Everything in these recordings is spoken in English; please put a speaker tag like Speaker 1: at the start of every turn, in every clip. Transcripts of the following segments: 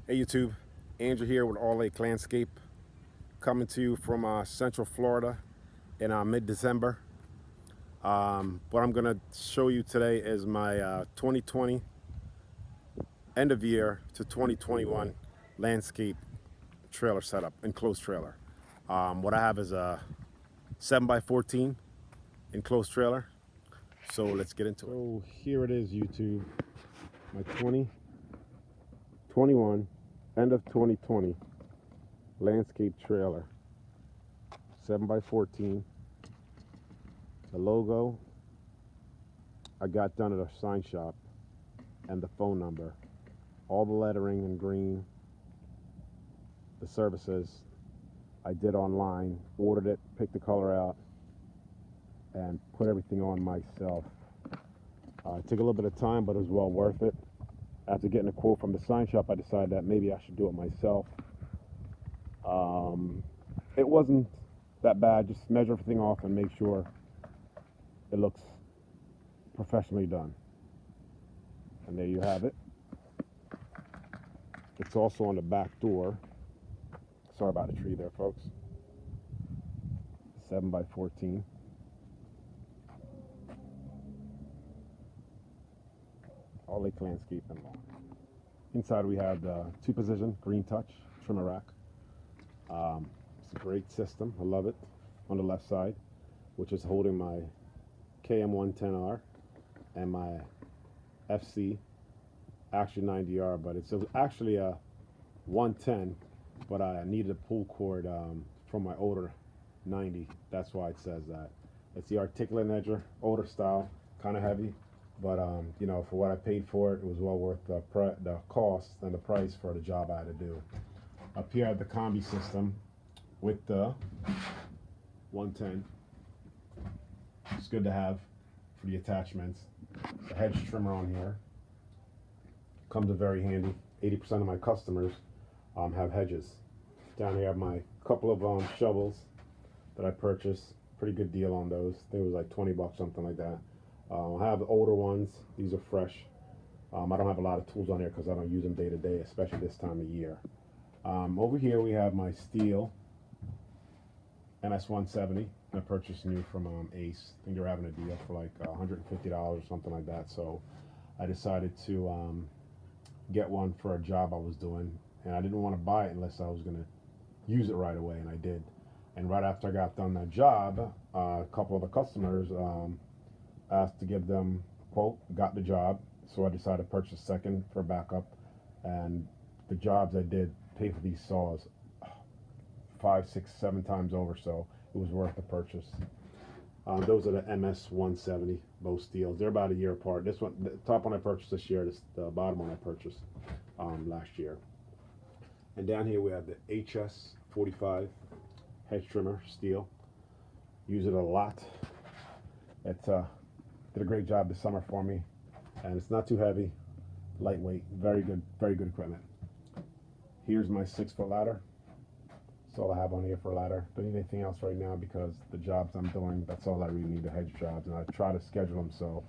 Speaker 1: Hey YouTube, Andrew here with All Lake Landscape, coming to you from Central Florida in mid-December. What I'm going to show you today is my 2020 end of year to 2021 landscape trailer setup, enclosed trailer. What I have is a 7x14 enclosed trailer. So let's get into it. So here it is, YouTube, my 2021 end of 2020 landscape trailer, 7x14. The logo I got done at a sign shop, and the phone number, all the lettering in green. The services I did online, ordered it, picked the color out, and put everything on myself. It took a little bit of time, but it was well worth it. After getting a quote from the sign shop, I decided that maybe I should do it myself. It wasn't that bad. Just measure everything off and make sure it looks professionally done. And there you have it. It's also on the back door. Sorry about the tree there, folks. 7x14. All Lake Landscape and Lawn. Inside we have the 2-position green touch trimmer rack. It's a great system. I love it. On the left side, which is holding my KM110R and my FC, actually 90R, but it's actually a 110, but I needed a pull cord from my older 90. That's why it says that. It's the articulate edger, older style, kind of heavy, but you know, for what I paid for it, it was well worth the cost and the price for the job I had to do. Up here I have the combi system with the 110. It's good to have for the attachments. The hedge trimmer on here comes in very handy. 80% of my customers have hedges. Down here I have my couple of shovels that I purchased. Pretty good deal on those. I think it was like 20 bucks, something like that. I have the older ones. These are fresh. I don't have a lot of tools on here because I don't use them day to day, especially this time of year. Over here we have my steel MS-170. I purchased new from Ace. I think they were having a deal for like $150 or something like that. So I decided to get one for a job I was doing, and I didn't want to buy it unless I was going to use it right away, and I did. And right after I got done that job, a couple of the customers asked to give them a quote, got the job, so I decided to purchase a second for backup. And the jobs I did pay for these saws 5, 6, 7 times over, so it was worth the purchase. Those are the MS-170, both steels. They're about a year apart. This one, the top one I purchased this year, the bottom one I purchased last year. And down here we have the HS-45 hedge trimmer, steel. Use it a lot. It did a great job this summer for me, and it's not too heavy, lightweight, very good equipment. Here's my 6-foot ladder. That's all I have on here for a ladder. Don't need anything else right now because the jobs I'm doing, that's all I really need, the hedge jobs, and I try to schedule them so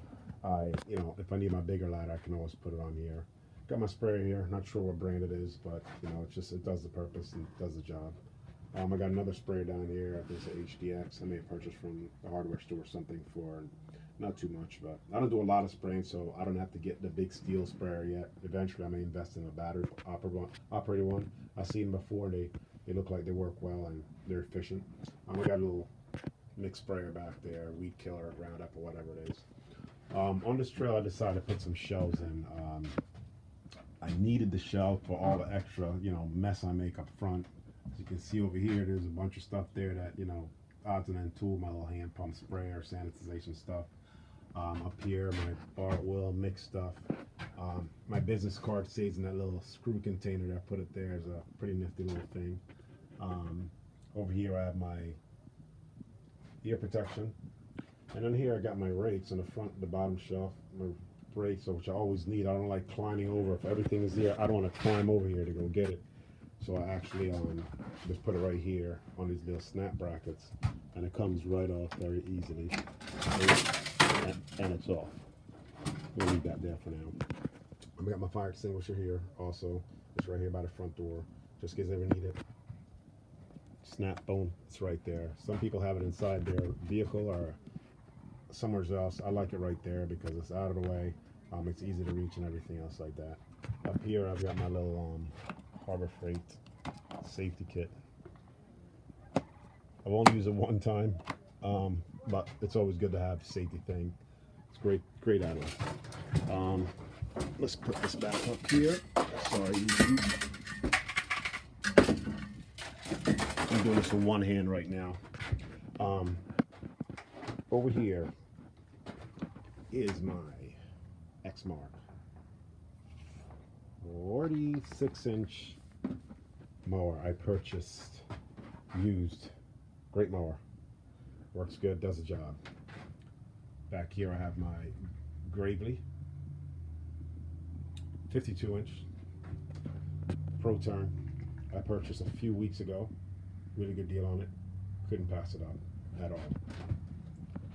Speaker 1: you know, if I need my bigger ladder, I can always put it on here. Got my sprayer here. Not sure what brand it is, but you know, it does the purpose and does the job. I got another sprayer down here. I think it's a HDX. I may have purchased from the hardware store or something for not too much, but I don't do a lot of spraying, so I don't have to get the big steel sprayer yet. Eventually, I may invest in a battery operated one. I've seen them before. They look like they work well and they're efficient. We got a little mixed sprayer back there, weed killer, Roundup, or whatever it is. On this trail, I decided to put some shelves in. I needed the shelf for all the extra, you know, mess I make up front. As you can see over here, there's a bunch of stuff there that, you know, odds and end tool, my little hand pump sprayer, sanitization stuff. Up here, my bar oil mix stuff. My business card stays in that little screw container that I put it there. Is a pretty nifty little thing. Over here I have my ear protection, and then here I got my rakes on the front, the bottom shelf. My rakes, which I always need. I don't like climbing over. If everything is there, I don't want to climb over here to go get it. So I actually just put it right here on these little snap brackets, and it comes right off very easily. And it's off. We'll leave that there for now. I've got my fire extinguisher here also. It's right here by the front door, just in case they ever need it. Snap, boom, it's right there. Some people have it inside their vehicle or somewhere else. I like it right there because it's out of the way. It's easy to reach and everything else like that. Up here, I've got my little Harbor Freight safety kit. I've only used it one time, but it's always good to have a safety thing. It's great item. Let's put this back up here. Sorry, I'm doing this with one hand right now. Over here is my Exmark 46-inch mower I purchased used. Great mower. Works good, does the job. Back here I have my Gravely 52-inch Pro Turn. I purchased a few weeks ago. Really good deal on it. Couldn't pass it up at all.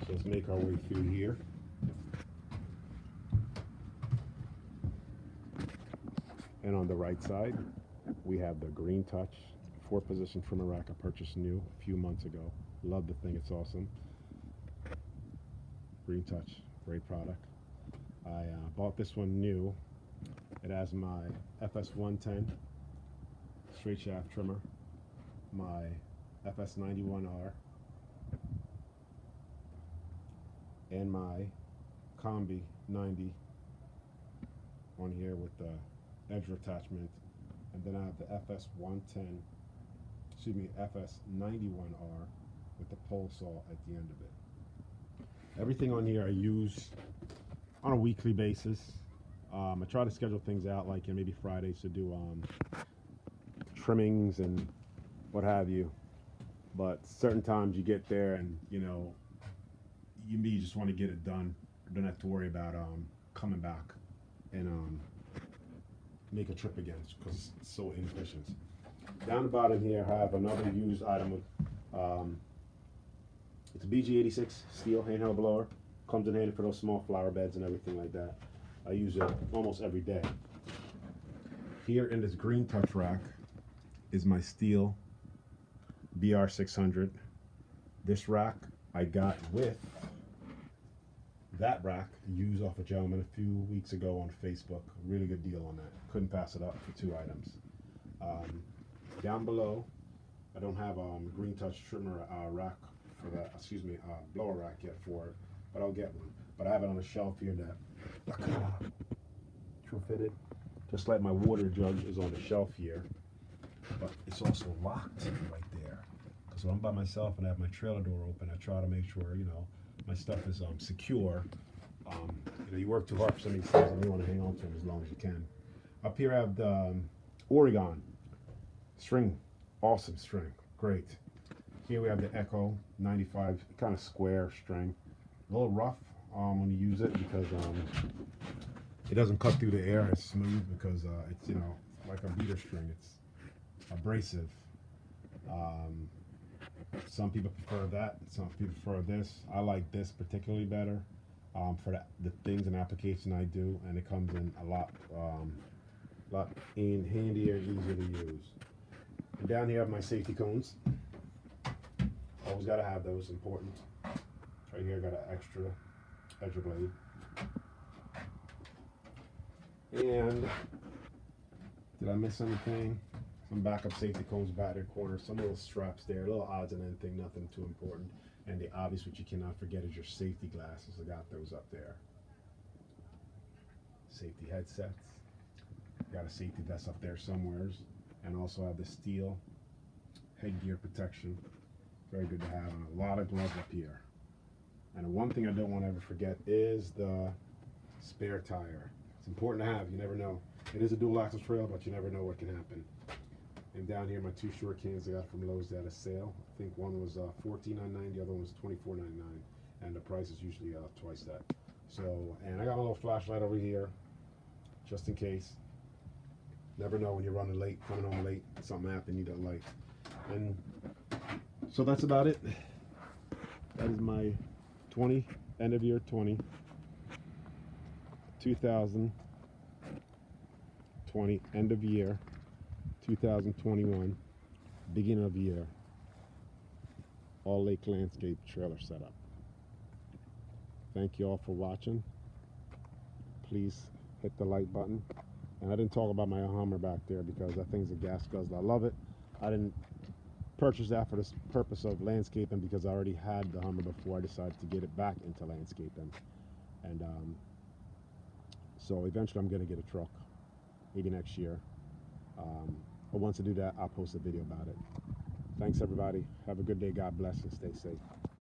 Speaker 1: So let's make our way through here. And on the right side, we have the Green Touch 4-position trimmer rack I purchased new a few months ago. Love the thing, it's awesome. Green Touch, great product. I bought this one new. It has my FS110 straight shaft trimmer, my FS91R, and my Combi 90 on here with the edge attachment, and then I have the FS91R with the pole saw at the end of it. Everything on here I use on a weekly basis. I try to schedule things out like maybe Fridays to do trimmings and what have you, but certain times you get there and you just want to get it done. Don't have to worry about coming back and make a trip again because it's so inefficient. Down the bottom here I have another used item with it's a BG86 steel handheld blower. Comes in handy for those small flower beds and everything like that. I use it almost every day. Here in this Green Touch rack is my Stihl BR600. This rack I got with that rack used off a gentleman a few weeks ago on Facebook. Really good deal on that. Couldn't pass it up for 2 items. Down below, I don't have a Green Touch trimmer rack for that. Blower rack yet for it, but I'll get one. But I have it on a shelf here that true fitted. Just like my water jug is on the shelf here, but it's also locked right there. Because when I'm by myself and I have my trailer door open, I try to make sure my stuff is secure. You work too hard for some of these things and you want to hang on to them as long as you can. Up here I have the Oregon string, awesome string, great. Here we have the Echo 95, kind of square string, a little rough when you use it because it doesn't cut through the air. It's smooth because it's like a beater string. It's abrasive. Some people prefer that. Some people prefer this. I like this particularly better for the things and application I do, and it comes in a lot handier, easier to use. And down here I have my safety cones. Always got to have those, important. Right here I got an extra edger blade. And did I miss anything? Some backup safety cones back in the corner, some little straps there, little odds and anything, nothing too important. And the obvious, which you cannot forget, is your safety glasses. I got those up there. Safety headsets. Got a safety vest up there somewheres. And also have the Stihl headgear protection. Very good to have. And a lot of gloves up here. And one thing I don't want to ever forget is the spare tire. It's important to have. You never know. It is a dual axle trailer, but you never know what can happen. And down here, my 2 short cans I got from Lowe's at a sale. I think one was $14.99, the other one was $24.99, and the price is usually twice that. So, and I got a little flashlight over here, just in case. Never know when you're running late, coming home late, something happened, you need a light. And so that's about it. That is my end of year 2020 end of year 2021, beginning of year, All Lake Landscape trailer setup. Thank you all for watching. Please hit the like button. And I didn't talk about my Hummer back there because that thing's a gas guzzler. I love it. I didn't purchase that for the purpose of landscaping because I already had the Hummer before I decided to get it back into landscaping. And so eventually I'm going to get a truck, maybe next year. But once I do that, I'll post a video about it. Thanks everybody. Have a good day. God bless and stay safe.